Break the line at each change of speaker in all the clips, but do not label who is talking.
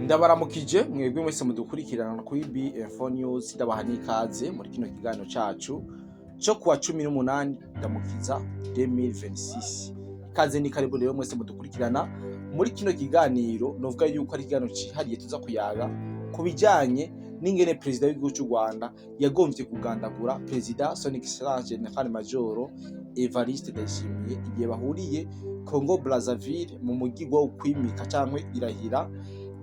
Ndabaramukije mwebwe mwese mudukurikirana kuri BF News, ndabaha n'ikaze muri kino kiganiro cacu cyo kuwa 18 ndamukiza 2026. Ikaze ni karibu rero mwese mudukurikirana muri kino kiganiro. Novuga yuko ari kiganiro cihariye tuza kuyaga kubijanye n'ingene president w'igihugu cy'u Rwanda yagomvye kugandagura president Son Excellence General Major Evariste Ndayishimiye igihe bahuriye Congo Brazzaville mu mugi wo kwimika cankwe irahira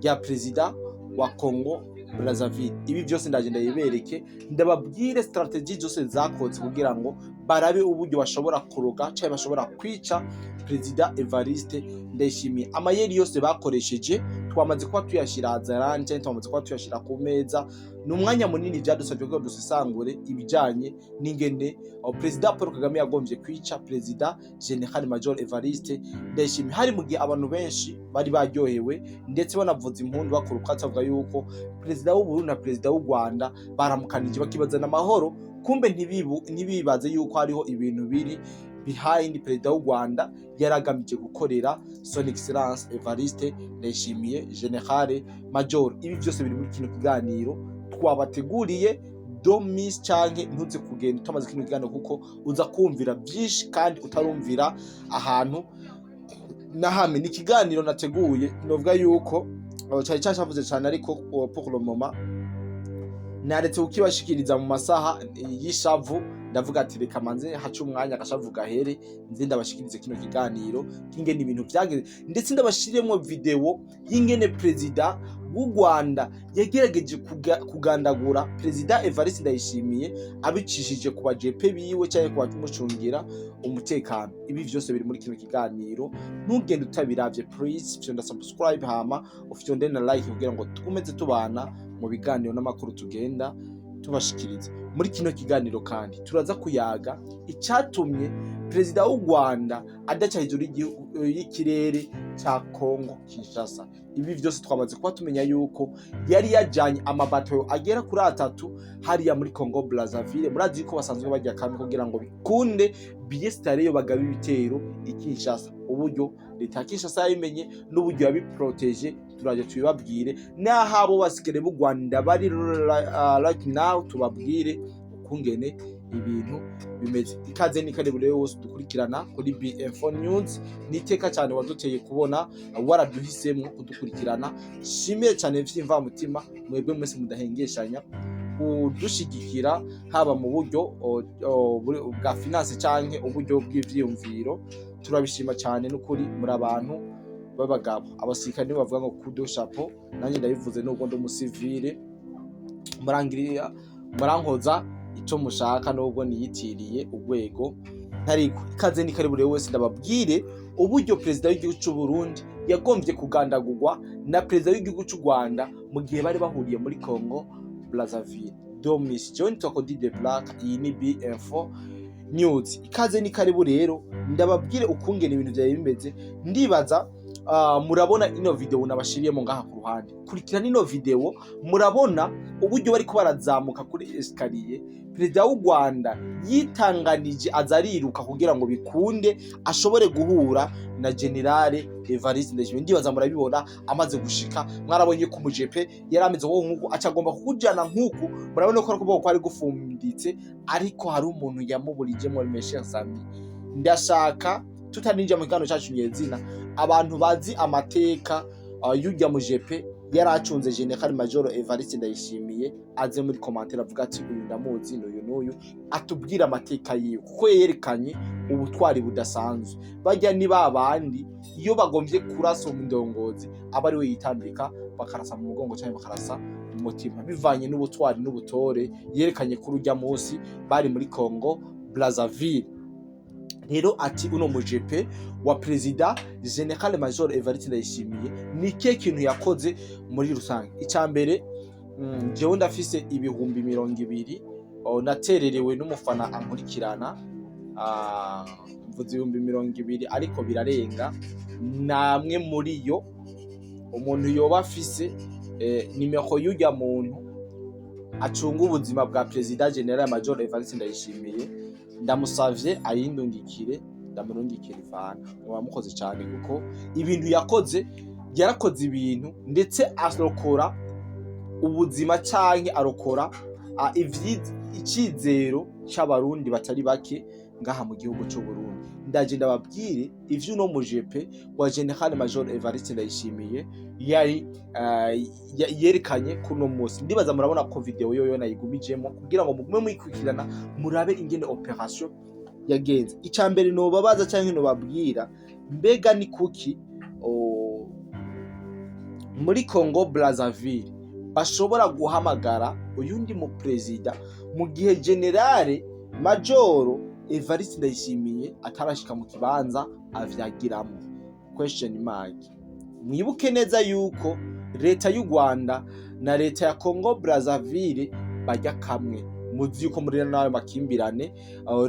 ya president wa Congo Brazzaville. Ibi byose ndagenda yibereke ndababwire strategy zose zakoze kugira ngo barabe uburyo bashobora kuroga cyangwa bashobora kwica president Evariste Ndayishimiye. Amayeri yose bakoresheje twamaze kuba tuyashira hazaranje, twamaze kuba tuyashira ku meza. N'umwanya munini byadusabye ko dusesangure ibijanye n'ingene president Paul Kagame yagomvye kwica president General Major Evariste Ndayishimiye. Hari mu gihe abantu benshi bari baryohewe ndetse banavuza impundu bakuruka bavuga yuko president w'u Burundi na president w'u Rwanda baramukanije bakibazana amahoro, kumbe ntibibaze yuko hariho ibintu biri behind president w'u Rwanda yaragamije gukorera Son Excellence Evariste Ndayishimiye General Major. Ibi byose biri muri kino kiganiro twabateguriye. Domis canke ntuze kugenda utamaze kino kiganiro kuko uza kumvira byinshi kandi utarumvira ahantu nahamwe. Ni kiganiro nateguye novuga yuko cyari cyashavuze cyane, ariko pour le moment naretse ukibashikiriza mu masaha y'ishavu. Ndavuga ati reka manze hacu umwanya agashavuga here nzi ndabashikirize kino kiganiro kingene ibintu byageze, ndetse ndabashiremo video y'ingene president w'u Rwanda yagerageje kugandagura president Evariste Ndayishimiye abicishije ku bajepe biwe cyangwa ku batumucungira umutekano. Ibi byose biri muri kino kiganiro, ntugende utabiravye please. Fyonda subscribe hama ufyonde na like kugira ngo tukomeze tubana mu biganiro n'amakuru tugenda tubashikiriza muri kino kiganiro. Kandi turaza kuyaga icyatumye president w'u Rwanda adaca hejuru y'ikirere cya Congo Kinshasa. Ibi byose twamaze kuba tumenya yuko yari yajanye amabato agera kuri 3 hariya muri Congo Brazzaville. Murazi ko basanzwe bajya kandi kugira ngo bikunde biyestare yo bagabe ibitero ikinshasa. Uburyo leta ya Kinshasa yabimenye n'uburyo yabiproteje turaje tubibabwire, n'ahabo basikere b'u Rwanda bari right now tubabwire ukungene ibintu bimeze. Ikaze ni karibu rero wose dukurikirana kuri BF News. Niteka cyane waduteye kubona waraduhisemo kudukurikirana. Shimire cyane vyimva mutima mwebwe mwese mudahengeshanya kudushigikira, haba mu buryo bwa finance canke uburyo bw'ivyiyumviro. Turabishima cyane n'ukuri muri abantu babagabo. Abasirikare bavuga ngo kudo chapeau, nanjye ndabivuze nubwo ndo musivile. Murangirira murankoza icyo mushaka nubwo niyitiriye urwego ntariko. Ikaze ni karibu rero wese ndababwire uburyo president w'igihugu cy'u Burundi yagomvye kugandagurwa na president w'igihugu cy'u Rwanda mu gihe bari bahuriye muri Congo Brazzaville. Domis John Tokodi de Black, iyi ni BF News. Ikaze ni karibu rero ndababwire ukungene ibintu byaye bimeze. Ndibaza murabona ino video nabashiriyemo ngaha ku ruhande. Kurikirana ino video murabona uburyo bari ko barazamuka kuri escalier. President w'u Rwanda yitanganije azariruka kugira ngo bikunde ashobore guhura na General Evariste Ndayishimiye. Ndibaza murabibona amaze gushika. Mwarabonye ko umujepe yarameze wo nkuko acagomba kujana nkuko. Murabona ko ariko kwari gufunditse, ariko hari umuntu yamuburije mu meshe sami. Ndashaka tutaninja mu kano cyacu nyezina abantu bazi amateka y'ujya mu jepe yaracunze General Major Evariste Ndayishimiye aze muri commentaire avuga ati uyu ndamuzi n'uyu atubwira amateka yiwe, kuko yerekanye ubutwari budasanzwe. Bajya ni babandi iyo bagomvye kurasa umundongozi aba ari we yitambika bakarasa mu mugongo cyangwa bakarasa mu mutima, bivanye n'ubutwari n'ubutore yerekanye kuri ujya munsi bari muri Congo Brazzaville. Rero ati uno mujepe wa president General Major Evariste Ndayishimiye ni ke kintu yakoze muri rusange. Icambere jewe ndafise ibihumbi 200 natererewe n'umufana ankurikirana, mvuze ibihumbi 200 ariko birarenga. Namwe muri yo umuntu yoba afise nimero y'ujya muntu acunga ubuzima bwa president General Major Evariste Ndayishimiye, ndamusavye ayindungikire ndamurungikira ivana. Wamukoze cyane kuko ibintu yakoze yarakoze ibintu ndetse arokora ubuzima canke arokora icizero c'abarundi batari bake ngaha mu gihugu c'u Burundi. Ndaje ndababwire ivyo uno mujepe wa General Major Evariste Ndayishimiye yari yerekanye kuno munsi. Ndibaza murabona ko video yoyo nayigumijemo kugira ngo mugume muyikurikirana murabe ingene operation yagenze. Icambere no babaza canke no babwira mbega ni kuki muri Congo Brazzaville bashobora guhamagara uyundi mu president mu gihe General Major Evariste Ndayishimiye atarashika mu kibanza avyagiramo. Question mark. Mwibuke neza yuko leta y'u Rwanda na leta ya Congo Brazzaville bajya kamwe. Muzi yuko muri nayo makimbirane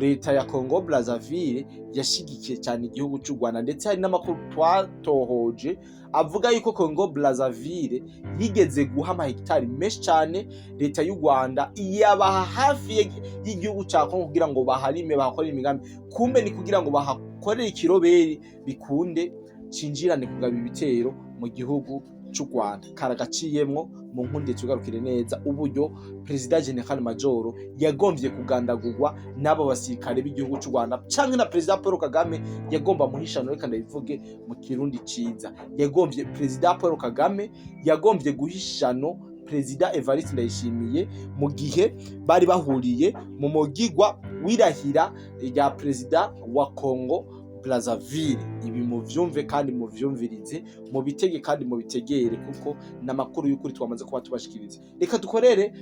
leta ya Congo Brazzaville yashigikiye cyane igihugu cy'u Rwanda, ndetse hari n'amakuru twatohoje avuga yuko Congo Brazzaville yigeze guha amahegitari menshi cyane leta y'u Rwanda iyabaha hafi y'igihugu cya Congo kugira ngo baharime bahakore imigambi, kumbe ni kugira ngo bahakorere ikiroberi bikunde cinjirane kugaba ibitero mu gihugu cy'u Rwanda. Karagaciyemwo mu nkunde tugarukire neza uburyo President General Major yagombye kugandagurwa n'abo basirikare b'igihugu cy'u Rwanda canke na President Paul Kagame yagomba muhishano, reka ndabivuge mu kirundi ciza, yagombye President Paul Kagame yagombye guhishano President Evariste Ndayishimiye mu gihe bari bahuriye mu mugigwa wirahira ya President wa Congo Brazzaville. Ibi muvyumve kandi muvyumvirize, mu bitege kandi mu bitegere, kuko namakuru y'ukuri twamaze kuba tubashikiriza. Reka dukorere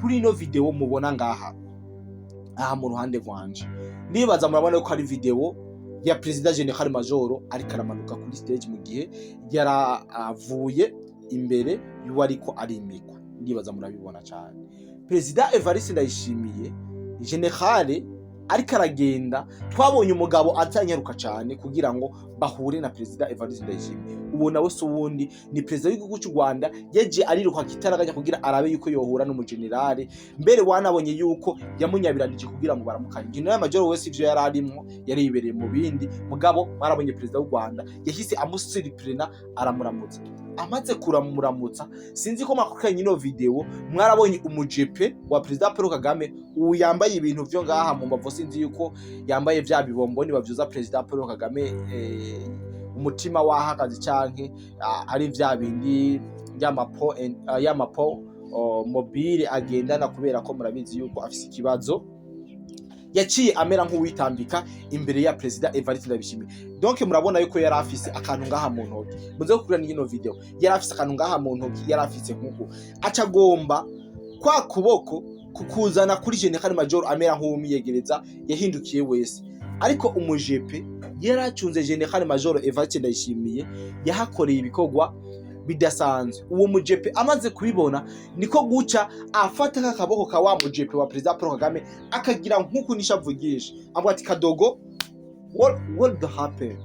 kuri ino video mubona ngaha mu ruhande rwanje. Nibaza murabona ko ari video ya President General Major ariko aramanuka kuri stage mu gihe yaravuye imbere y'uwariko arimikwa. Nibaza murabibona cyane. President Evariste Ndayishimiye General ariko aragenda, twabonye umugabo atanyaruka cyane kugira ngo bahure na President Evariste Ndayishimiye. Uwo nawe so wundi ni President w'igihugu cy'u Rwanda yeje ariruka kitaraganya kugira arabe yuko yohura n'umugenerale, mbere wanabonye yuko yamunyabiranije kugira ngo baramukanye. General Major wese ivyo yararimwo yari yibereye mu bindi, mugabo barabonye President w'u Rwanda yahise amusiriprena aramuramutsa. Amaze kuramuramutsa, sinzi ko makukanye ino video mwarabonye umujepe wa President Paul Kagame uyambaye ibintu vyo ngaha mu mbavu, sinzi yuko yambaye vya bibomboni bavyuza President Paul Kagame umutima wahagaze canke ari vya bindi y'amapo mobile agendana, kubera ko murabizi yuko afise ikibazo. Yaciye amera nk'uwitambika imbere ya President Evariste Ndayishimiye. Donc murabona yuko yari afise akantu ngaha mu ntoki. Muze gukurana ino video, yari afise akantu ngaha mu ntoki, yari afise nk'uko acagomba kwa kuboko kukuzana kuri General Major amera nk'uwumiyegereza yahindukiye wese. Ariko umujepe yaracunze General Major Evariste Ndayishimiye yahakoreye ibikorwa bidasanzwe. Uwo mujepe amaze kubibona niko guca afata kakaboko ka wa mujepe wa President Paul Kagame akagira nkuko nishavugisha, ambwa ati kadogo, what happened?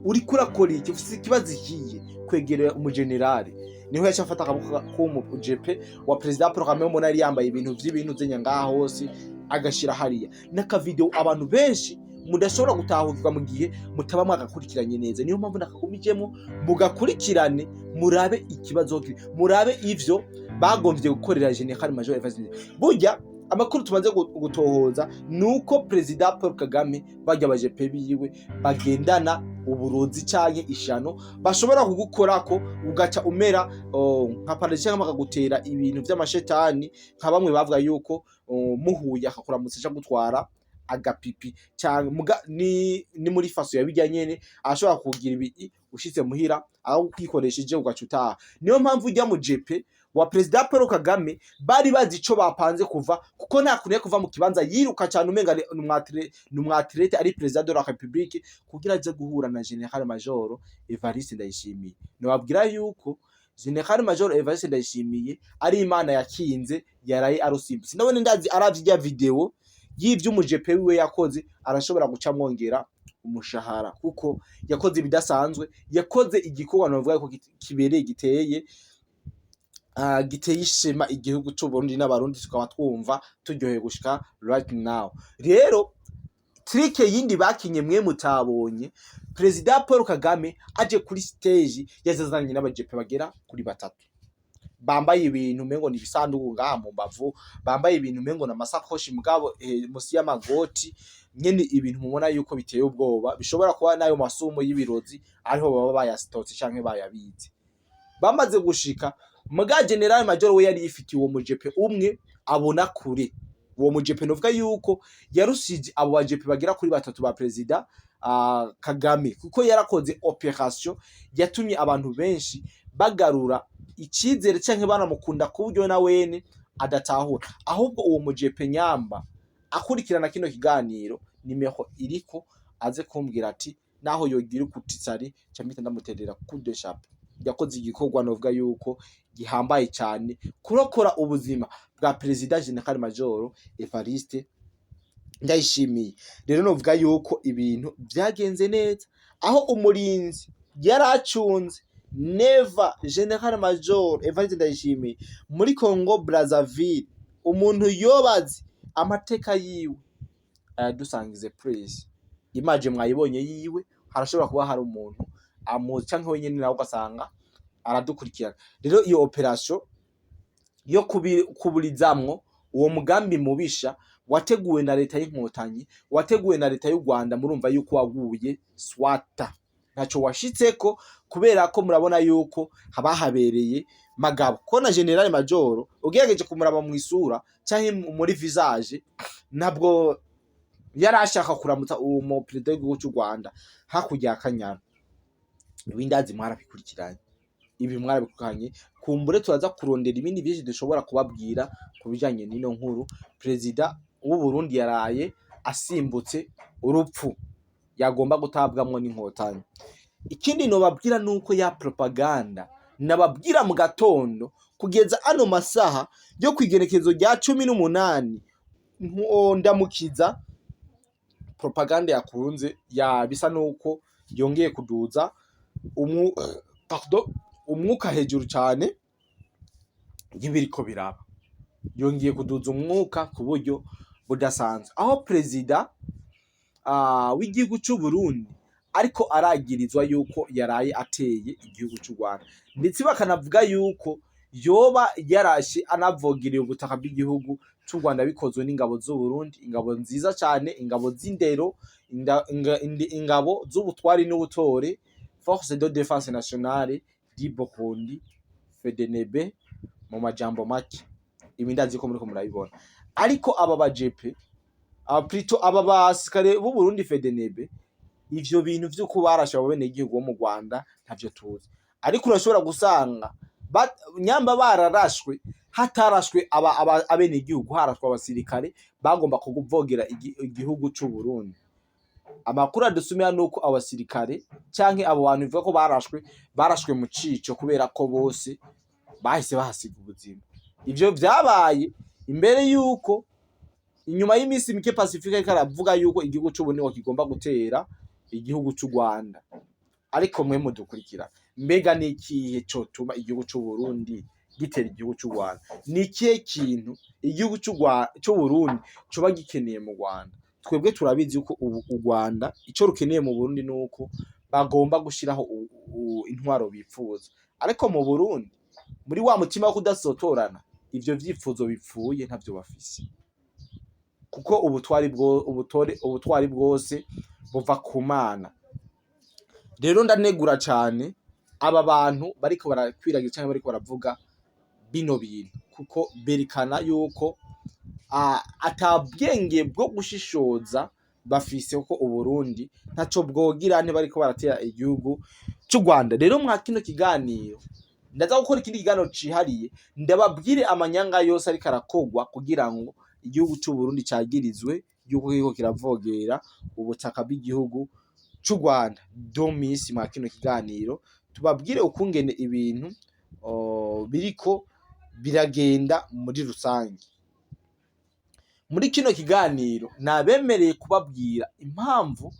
Uri kurakora iki? Ufite ikibazo kiye kwegera umugenerale. Niho yacha afata akaboko k'umujepe wa President Paul Kagame, umuntu yari yambaye ibintu vy'ibintu zenya ngaha hose agashira hariya. Naka video abantu benshi mudashobora gutahukirwa mu gihe mutaba mwagakurikiranye neza. Niyo mpamvu nakagumijemo mugakurikirane, murabe ikibazo kiri, murabe ivyo bagombye gukorera General Major Evariste. Burya amakuru tumaze gutohoza nuko President Paul Kagame bajya abajepe biwe bagendana uburozi canke ishano, bashobora kugukorako ugaca umera nka paradice nk'akagutera ibintu vy'amashetani, nka bamwe bavuga yuko muhuye akakuramutse ca gutwara agapipi cyangwa ni muri faso yabijya nyene ashobora kugira ibi ushitse muhira aho kwikoresheje ugacutaha. Niyo mpamvu ujya mu jepe wa President Paul Kagame bari bazi ico bapanze kuva, kuko nta kuneye kuva mu kibanza yiruka cyane umenga n'umwatlete ari President de la République kugira aje guhura na General Major Evariste Ndayishimiye. Nobabwira yuko General Major Evariste Ndayishimiye ari imana yakinze yaraye arusimba. Sinabone ndazi aravye video y'ivyo umujepe wiwe yakoze, arashobora guca mwongera umushahara kuko yakoze ibidasanzwe, yakoze igikorwa navuga ko kibereye giteye ishema igihugu cy'u Burundi n'abarundi tukaba twumva turyoheye gushika right now. Rero trike yindi bakinye mwe mutabonye, Perezida Paul Kagame aje kuri stage yazazanye n'abajepe bagera kuri batatu, bambaye ibintu mengo ni bisanduku ngaha mu mbavu, bambaye ibintu mengo na masakoshi mugabo musi y'amagoti, nyene ibintu mubona yuko biteye ubwoba, bishobora kuba nayo masumo y'ibirozi ariho baba bayastotse canke bayabize. Bamaze gushika muga General Major we yari yifitiye uwo mujepe umwe abona kure. Uwo mujepe novuga yuko yarusije abo bajepe bagera kuri batatu ba Perezida Kagame, kuko yarakoze operation yatumye abantu benshi bagarura icizere canke banamukunda ku buryo na wene adatahura. Ahubwo uwo mujepe nyamba akurikirana kino kiganiro nimero iriko aze kumbwira ati naho yogira ukutitsari cyamita ndamuterera coup de chapeau. Yakoze igikorwa novuga yuko gihambaye cyane kurokora ubuzima bwa Perezida General Major Evariste Ndayishimiye. Rero novuga yuko ibintu byagenze neza, aho umurinzi yaracunze Neva General Major Evariste Ndayishimiye muri Congo Brazzaville, umuntu yobazi amateka yiwe ayadusangize press. Image mwayibonye yiwe, harashobora kuba hari umuntu amuzi canke wenyene nawe ugasanga aradukurikirana. Rero iyo operation yo kuburizamwo uwo mugambi mubisha wateguwe na leta y'inkotanyi, wateguwe na leta y'u Rwanda, murumva yuko waguye swata, ntaco washitseko, kubera ko murabona yuko habahabereye magabo. Ko na General Major ugerageje kumuraba mu isura canke muri visage, ntabwo yarashaka kuramutsa uwo mu Perezida w'igihugu cy'u Rwanda hakurya Akanyana. Ibindazi mwarabikurikiranye, ibi mwarabikanye, kumbure turaza kurondera ibindi byinshi dushobora kubabwira kubijanye n'ino nkuru. Perezida w'u Burundi yaraye asimbutse urupfu, yagomba gutabwamwo n'inkotanyi. Ikindi no babwira nuko ya propaganda nababwira mu gatondo kugeza ano masaha yo kwigerekezo rya 18 ndamukiza, propaganda yakunze ya bisa nuko yongeye kuduza umwuka hejuru cyane y'ibiriko biraba, yongeye kuduza umwuka ku buryo budasanzwe, aho Perezida w'igihugu cy'u Burundi ariko aragirizwa yuko yaraye ateye igihugu cy'u Rwanda, ndetse bakanavuga yuko yoba yarashe anavogiriye ubutaka bw'igihugu cy'u Rwanda bikozwe n'ingabo z'u Burundi, ingabo nziza cyane, ingabo z'indero, ingabo z'ubutwari n'ubutore, Force de Défense Nationale du Burundi, FDNB mu majambo make. Ibindazi ko muri ko murabibona. Ariko aba bajepe aba basikare b'u Burundi FDNB, ivyo bintu vyo kubarasha abene igihugu wo mu Rwanda ntavyo tuzi. Ariko urashobora gusanga nyamba bararashwe, hatarashwe abene igihugu, harashwe abasirikare bagomba kuvogera igihugu cy'u Burundi. Amakuru adusumira nuko abasirikare canke abo bantu bivuga ko barashwe mu cico, kubera ko bose bahise bahasiga ubuzima. Ivyo vyabaye imbere yuko, inyuma y'imisi mike Pacifique karavuga yuko igihugu cy'u Burundi kigomba gutera igihugu cy'u Rwanda. Ariko mwe mudukurikira, mbega ni ikihe cotuma igihugu cy'u Burundi gitera igihugu cy'u Rwanda? Ni ikihe kintu igihugu cy'u Burundi coba gikeneye mu Rwanda? Twebwe turabizi yuko u Rwanda ico rukeneye mu Burundi nuko bagomba gushiraho intwaro bipfuza. Ariko mu Burundi muri wa mutima wo kudasotorana, ivyo vyifuzo bipfuye ntavyo bafise, kuko ubutwari bwose buva ku Mana. Rero ndanegura cyane aba bantu bariko barakwiragira cyangwa bariko baravuga bino bintu, kuko berekana yuko atabwenge bwo gushishoza bafise, ko Uburundi ntaco bwogirane bariko baratera igihugu cy'u Rwanda. Rero mwa kino kiganiro ndaza gukora ikindi kiganiro cihariye, ndababwire amanyanga yose ariko arakogwa kugira ngo igihugu cy'u Burundi cagirizwe yuko kiko kiravogera ubutaka bw'igihugu cy'u Rwanda. Domisi mwa kino kiganiro tubabwire ukungene ibintu biriko biragenda muri rusange. Muri kino kiganiro nabemereye kubabwira impamvu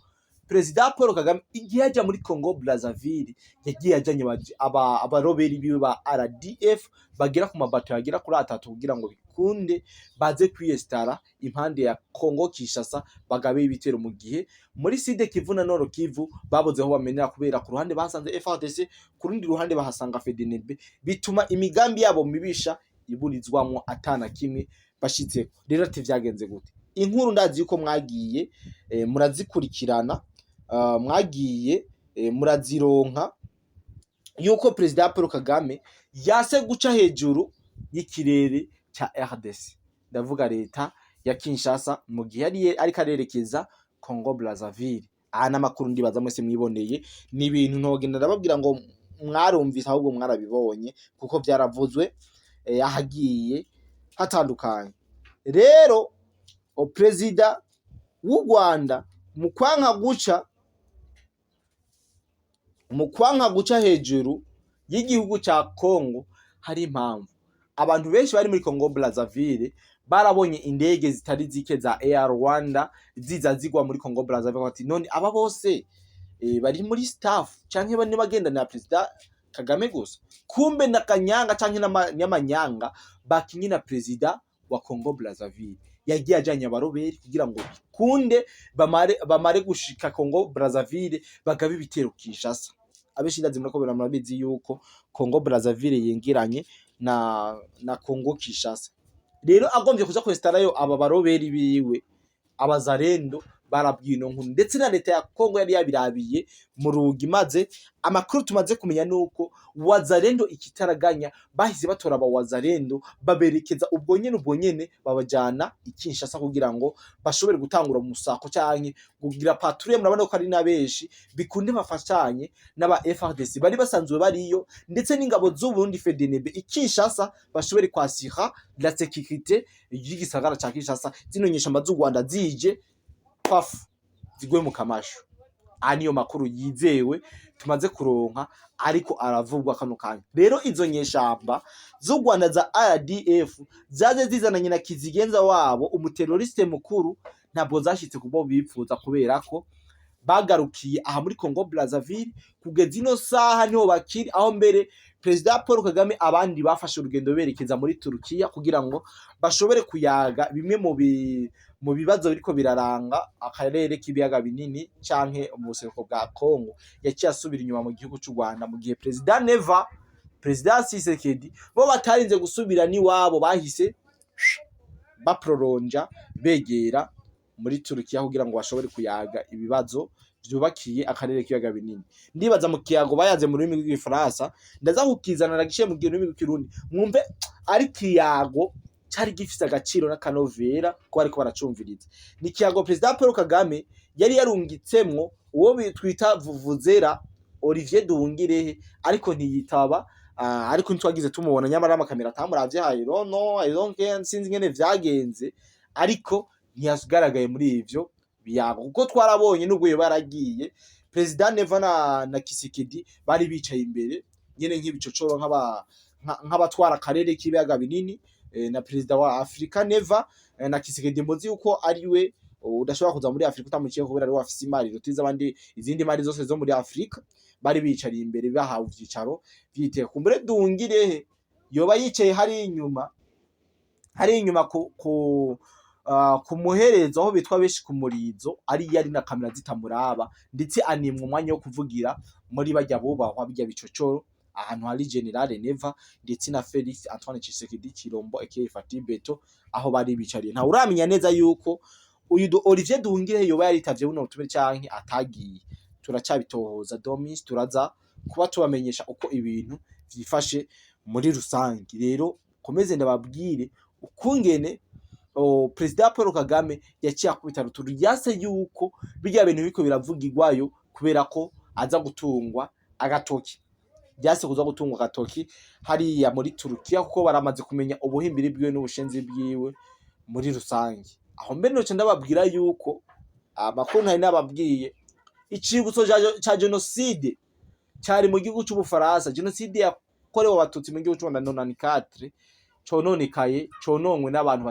Perezida Paul Kagame igihe yajya muri Congo Brazzaville yagiye ajanye abaroberi biwe ba RDF bagera ku mabato yagera kuri 3 kugira ngo bikunde baze kwiyestara impande ya Congo Kinshasa bagabe ibitero, mu gihe muri Sud Kivu na Nord Kivu baboze aho bamenera kubera ku ruhande basanze FARDC, ku rundi ruhande bahasanga FDNB, bituma imigambi yabo mibisha iburizwamwo atana kimwe bashitse. Rero ati vyagenze gute? Inkuru ndazi yuko mwagiye murazikurikirana, mwagiye murazironka yuko Perezida Paul Kagame yase guca hejuru y'ikirere ca RDC, ndavuga leta ya Kinshasa, mu gihe yari ariko arerekeza Congo Brazzaville. Aha n'amakuru ndibaza mwese mwiboneye, ni ibintu ntogenda ndababwira ngo mwarumvise, ahubwo mwarabibonye kuko vyaravuzwe ahagiye hatandukanye. Rero Perezida w'u Rwanda mu kwanka guca hejuru y'igihugu ca Congo, hari impamvu. Abantu benshi bari muri Congo Brazzaville barabonye indege zitari zike za Air Rwanda ziza zigwa muri Congo Brazzaville, bati none aba bose bari muri staff canke bane bagenda na Perezida Kagame gusa? Kumbe na kanyanga canke n'amanyanga bakinye na Perezida wa Congo Brazzaville. Yagiye ajanye abaroberi kugira ngo bikunde bamare gushika Congo Brazzaville bagabe ibitero Kinshasa. Abeshi ndazi murako murabizi yuko Congo Brazzaville yengiranye na Congo Kinshasa. Rero agombye kuja kwestarayo aba baroberi biwe abazarendo barabwino nkuru, ndetse na leta ya Congo yari yabirabiye mu rugi, maze amakuru tumaze kumenya nuko wazarendo ikitaraganya bahise batora aba wazarendo baberekeza ubwo nyene babajana Kinshasa kugira ngo bashobore gutangura musako canke kugira patrouille. Murabona ko ari nabeshi bikunde bafashanye n'aba FARDC bari basanzwe bariyo, ndetse n'ingabo z'u Burundi FDNB Kinshasa bashobore kwasira la sécurité y'igisagara ca Kinshasa, zinonyesha amaz'u Rwanda zije pafu zigwe mu kamasho. Aniyo makuru yizewe tumaze kuronka ariko aravugwa kano kanya. Rero izo nyeshamba z'u Rwanda za RDF zaje zizananye na kizigenza wabo umuteroriste mukuru, ntabwo zashitse kubo bipfuza, kubera ko bagarukiye aha muri Congo Brazzaville. Kugeza ino saha niho bakiri, aho mbere Perezida Paul Kagame abandi bafashe urugendo berekeza muri Turukiya kugira ngo bashobore kuyaga bimwe mu bibazo biriko biraranga akarere k'ibiyaga binini canke ubuseruko bwa Congo. Yaciye asubira inyuma mu gihugu cy'u Rwanda, mu gihe Perezida Neva, Perezida Tshisekedi bo batarinze gusubira ni wabo, bahise baproronja begera muri Turukiya kugira ngo bashobore kuyaga ibibazo vyubakiye akarere k'ibiyaga binini. Ndibaza mu kiyago bayaze mu rurimi rw'igifaransa, ndaza kukizana nagishe mu rurimi rw'ikirundi mwumve ari kiyago cari gifise agaciro n'akanovera ko bariko baracumviriza. Ni kiyago Perezida Paul Kagame yari yarungitsemwo uwo bitwita Vuvuzera Olivier Nduhungirehe, ariko ntiyitaba. Ariko ntitwagize tumubona, nyamara amakamera atamuravye I don't care, sinzi ngene vyagenze, ariko ntiyasigaragaye muri ivyo biyago kuko twarabonye n'ubwo baragiye. Perezida Neva na Tshisekedi bari bicaye imbere nyene nk'ibicocoro nk'abatwara akarere k'ibiyaga binini, na Perezida wa Afrika Neva na Tshisekedi mbozi yuko ari we udashobora kuza muri Afrika utamuciye kubera ari wafise imari rutiza abandi izindi mari zose zo muri Afrika. Bari bicariye imbere bahawe ivyicaro vyiteka. Kumbere Nduhungirehe yoba yicaye hari inyuma ku muherezo aho bitwa beshi ku murizo, ari yari na kamera zitamuraba, ndetse animwe umwanya wo kuvugira muri bajya bubahwa bijya bicocoro ahantu hari General Neva ndetse na Felix Antoine Tshisekedi Chilombo aka Fati Beto, aho bari bicariye. Nta uramenya neza yuko uyu Olivier Nduhungirehe yoba yaritavye buno butumire canke atagiye. Turacabitohoza Domis, turaza kuba tubamenyesha uko ibintu vyifashe muri rusangi. Rero komeze ndababwire ukungene Perezida Paul Kagame yaciye akubita ruturu, yase yuko bijya bintu biko biravugirwayo kubera ko aza gutungwa agatoki. Byase kuza gutungwa agatoki hariya muri Turukiya, kuko baramaze kumenya ubuhimbiri bwiwe n'ubushenzi bwiwe muri rusangi. Aho mbere no ndababwira yuko amakuru ntari nababwiye icibutso ca genocide cyari mu gihugu cy'Ubufaransa. Genocide yakorewe abatutsi mu gihugu cy'u Rwanda 94 cononekaye, cononwe n'abantu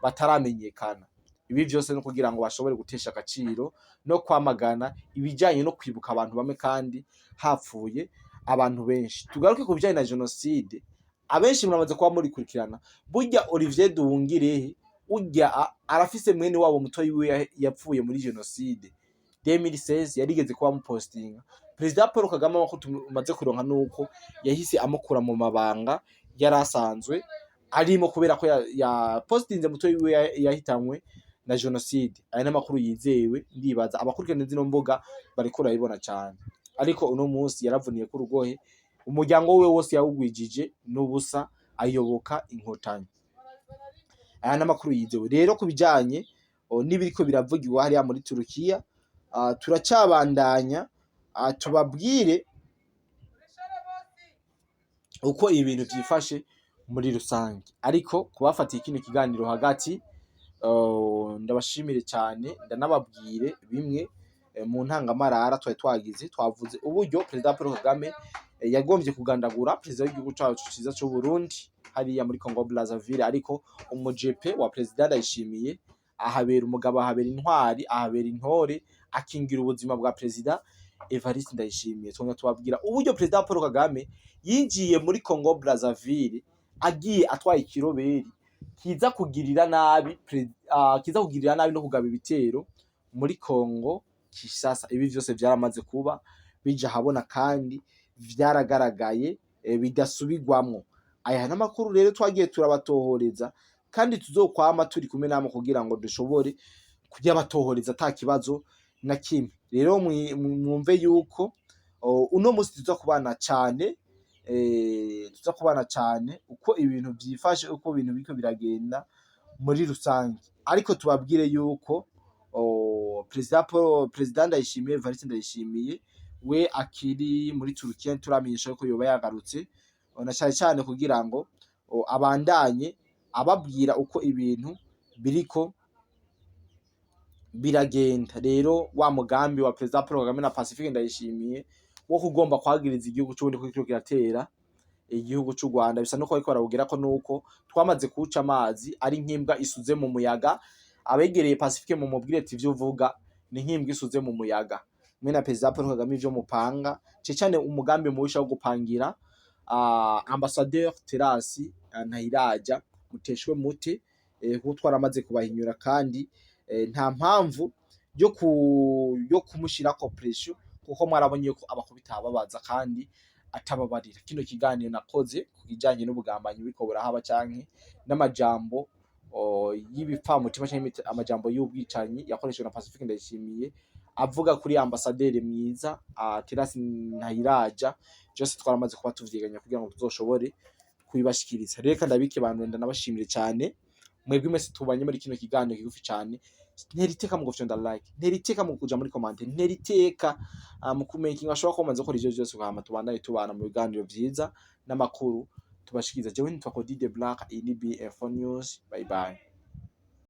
bataramenyekana. ibi vyose no kugira ngo bashobore gutesha agaciro no kwamagana ibijanye no kwibuka abantu bamwe kandi hapfuye abantu benshi. Tugaruke ku bijanye na jenoside, abenshi muramaze kuba murikurikirana, burya Olivier Nduhungirehe urya arafise mwene wabo mutoyi wiwe yapfuye muri jenoside 2016, yarigeze kuba mupostinga. Perezida Paul Kagame wako tumaze kuronka nuko yahise amukura mu mabanga yarasanzwe arimo kubera ko ya postinze mutoyi wiwe yahitanywe na jenoside. Aya n'amakuru yizewe, ndibaza abakurikirana zino mboga bariko barayibona cyane, ariko uno munsi yaravuniye ku rugohe, umuryango we wose yawugwijije n'ubusa ayoboka inkotanyi. Aya n'amakuru yizewe. Rero kubijanye n'ibiriko biravugirwa hariya muri Turukiya, turacabandanya tubabwire uko ibintu vyifashe muri rusange, ariko kubafatiye kino kiganiro hagati ndabashimire cyane, ndanababwire bimwe mu ntangamarara twari twagize. Twavuze uburyo Perezida Paul Kagame yagombye kugandagura perezida w'igihugu cacu ciza c'u Burundi hariya muri Congo Brazzaville, ariko umujepe wa Perezida Ndayishimiye ahabera umugabo, ahabera intwari, ahabera intore, akingira ubuzima bwa Perezida Evariste Ndayishimiye. Twongera tubabwira uburyo Perezida Paul Kagame yinjiye muri Congo Brazzaville agiye atwaye ikiroberi kiza kugirira nabi no kugaba ibitero muri Congo Kinshasa. Ibi vyose vyaramaze kuba bija habona kandi vyaragaragaye bidasubirwamwo. Aya n'amakuru rero twagiye turabatohoreza, kandi tuzokwama turi kumwe namwe kugira ngo dushobore kujya batohoreza ata kibazo na kimwe. Rero mwumve yuko uno musi tuza kubana cyane uko ibintu vyifashe, uko ibintu biriko biragenda muri rusange, ariko tubabwire yuko Perezida Ndayishimiye, Evariste Ndayishimiye we akiri muri Turukiya, turamenyesha ko yoba yagarutse, na cyane kugira ngo abandanye ababwira uko ibintu biriko biragenda. Rero wa mugambi wa Perezida Paul Kagame na Pacifique Ndayishimiye wo kugomba kwagiriza igihugu c'ubundi ko kiriko kiratera igihugu c'u Rwanda, bisa nuko bariko barawugera ko nuko twamaze kuwuca amazi ari nk'imbwa isuze mu muyaga. Abegereye Pacifique mu mubwire ati ivyo uvuga ni nk'imbwa isuze mu muyaga. Mwe na Perezida Paul Kagame ivyo mupanga cyane umugambi muwisha wo gupangira Ambassadeur Terasi Ntahiraja muteshwe mute, kuko twaramaze kubahinyura, kandi nta mpamvu yo kumushirako pressure, kuko mwarabonye ko abakubita babaza kandi atababarira. Kino kiganiro nakoze kujanye n'ubugambanyi biko burahaba canke n'amajambo y'ibipfamutima canke amajambo y'ubwicanyi yakoreshejwe na Pacifique Ndayishimiye avuga kuri ambasaderi mwiza Terasi Ntahiraja, byose twaramaze kuba tuvyiganya kugira ngo tuzoshobore kubibashikiriza. Rero kandi abike bantu ndanabashimire cyane, mwebwe mwese tubanye muri kino kiganiro kigufi cyane. Nteriteka mu gufyonda like, nteriteka mu kuja muri comment, nteriteka mu kumaking ashobora komanza ko ivyo byose ukahama tubandanye tubana mu biganiro vyiza n'amakuru tubashikiriza. Jewe nitwa Cody the Black, iyi ni BF News. Bye bye.